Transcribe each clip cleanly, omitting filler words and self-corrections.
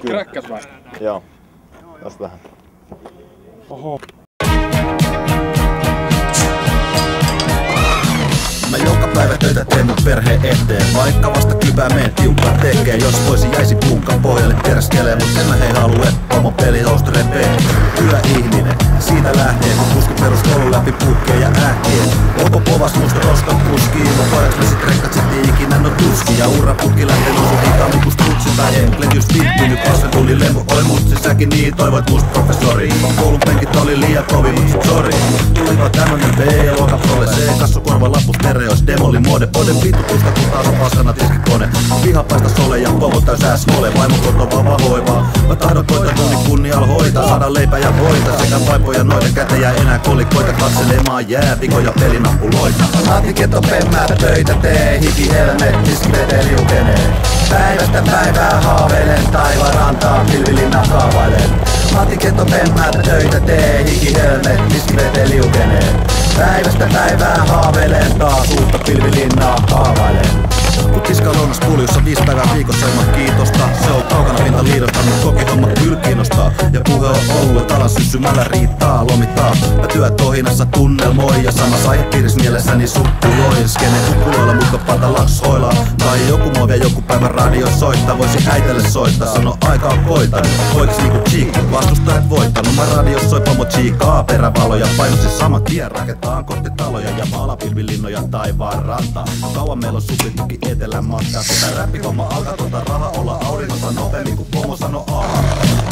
Kräkkäs vai? Joo. Tästä vähän. Oho. Mä joka päivä töitä teen mun perheen eteen. Vaikka vasta kypää meen tiukkaa tekee. Jos voisin jäisi punkkaan pohjalle teräskelee. Mut en mä hei halue pomon peli host repee. Hyvä ihminen, siitä lähtee. Kun puski peruskoulun läpi pukkeen ja ähkien. Onko povas musta roskan puskiin? Mun pojaks me sit rekkat sit ikinä no tuski. Ja uraputki lähtee nousu hitaammin kun strutsi tai enklet just tippinyt. Klassen tuli lemmu, oi mutsi säkin niin toivoit musta professori. Koulun penkit oli liian kovin mut sit sori. Tuliko tämmönen B-luokan prole C? Kassu korva lapus tereos, demoli mode. Poden vittu tuska kun taas on paskana tiskikone. Vihapaista sole ja pomo täys S-mole. Vaimo koto vaan vahoivaa. Mä tahdon koita tunnin kunnialla hoitaa. Saada leipää ja voita sekä vaipoja noiden kätejä enää kolikoita. Katselemaan jäävikoja pelinappuloita. Matiketto pemmää töitä tee. Hiki helmettis vete liukenee. Päivästä päivää haaveilen. Taivaan rantaa pilvilinna kaavailen. Matiketto pemmää töitä tee. Hiki helmettis vete liukenee. Päivästä päivää haaveilen. Taas uutta pilvilinnaa kaavailen. Kun tiskaa lounas puljussa 5 päivää viikossa ilman kiitosta. Se on kaukana pinta liidosta, mut toki homma kyllä kiinnostaa. Ja puhe on ollut, et alan syssymällä riittää, lomittaa. Mä työt tohinassa tunnelmoi ja samassa aihepiirissä mielessäni sukkuloin. Skene kukkuloilla mutka patalaks hoilaa. Tai joku mua vie joku päivän radio soittaa. Voisi äitelle soittaa, sano aika on koitanut. Poikas niinku chiikki, vastustajat voittanut. Mä radio soi pomo chiikaa, perävaloja. Painosin saman tien, rakentaan kottitaloja. Ja maalapilvilinnoja taivaan rantaa. Kauan meillä on suplituki etelän matkaa. Sitä räppihomma alkaa tuota raha olla auringossa nopeammin kun pomo sano aah.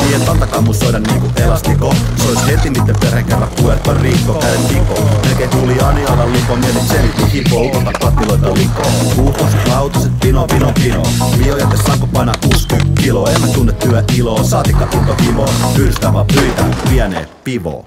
Niin et antakaa mun soida niinku elastiko. Sois heti miten perheen kerran Puerto Rico. Käden tiko, melkein tuli Anialan lipo. Mietit selitti hipo, ota kattiloita likoon. Puhtoiset lautaset, pino. Mio jäte sanko painaa 60 kiloa. En mä tunne työ iloa, saatikka intohimoa. Pyydystää vaan pyitä, vienee pivoa.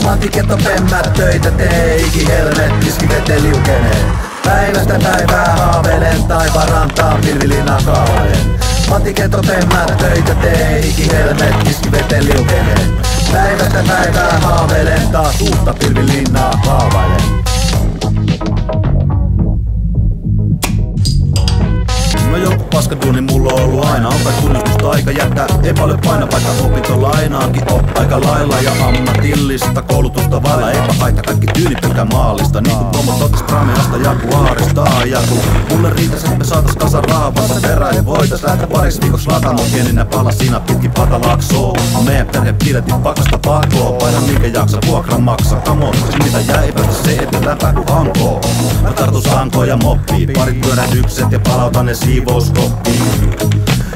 Matiketto pemmää töitä tee, hiki helmettiski vete liukenee. Päivästä päivää haaveilen, taivaan rantaa pilvilinna kaavailen. Matiketto pemmää töitä tee, hiki helmettiski vete liukenee. Päivästä päivää haaveilen, taas uutta pilvilinnaa kaavailen. No joku paskaduuni mulla on ollut aina. On kai tunnistusta aika jättää, ei paljon paina. Vaikka opintolainaakin on aika lailla. Ja ammatillista koulutusta vailla. Eipä haita kaikki tyyli pelkää maalista. Niin kun pomot otis Prameasta Jaguarista. Ja kun mulle riitäs et me saatas kasan rahaa. Vasta perään ja voitais lähteä pariksi viikoks latamo. Pieninä palasina pitkin patalaksoo. Meidän perhe pidetin pakasta pakoo. Paina minkä jaksa vuokran maksaa. Kamo, mitä jäipästä se ette lämpää ku hankoo. Mä tartun sankoon ja moppii. Parit pyörähdykset ja palautan ne siivouskoppiin.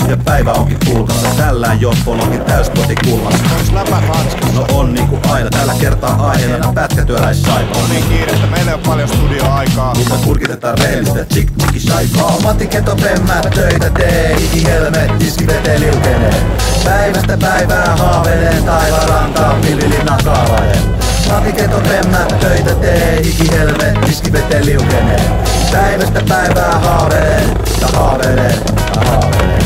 Ja päivä onkin pulkassa, tällään joppon onkin täyspoti kullassa. Ois läpät hanskassa? No on niinku aina, tällä kertaa aiheena pätkätyöläissaipa. On niin kiirettä, meillä on paljon studioaikaa. Mutta kurkitetaan rehellistä tsikki shaipaa. Matiketto pemmää töitä tee, hiki helmettiski vete liukenee. Päivästä päivää haaveilen, taivaan rantaa pilvilinna kaavailen. Matiketto pemmää töitä tee, hiki helmettiski vete liukenee. Päivästä päivää haaveilen, ja haaveilen, ja haaveilen.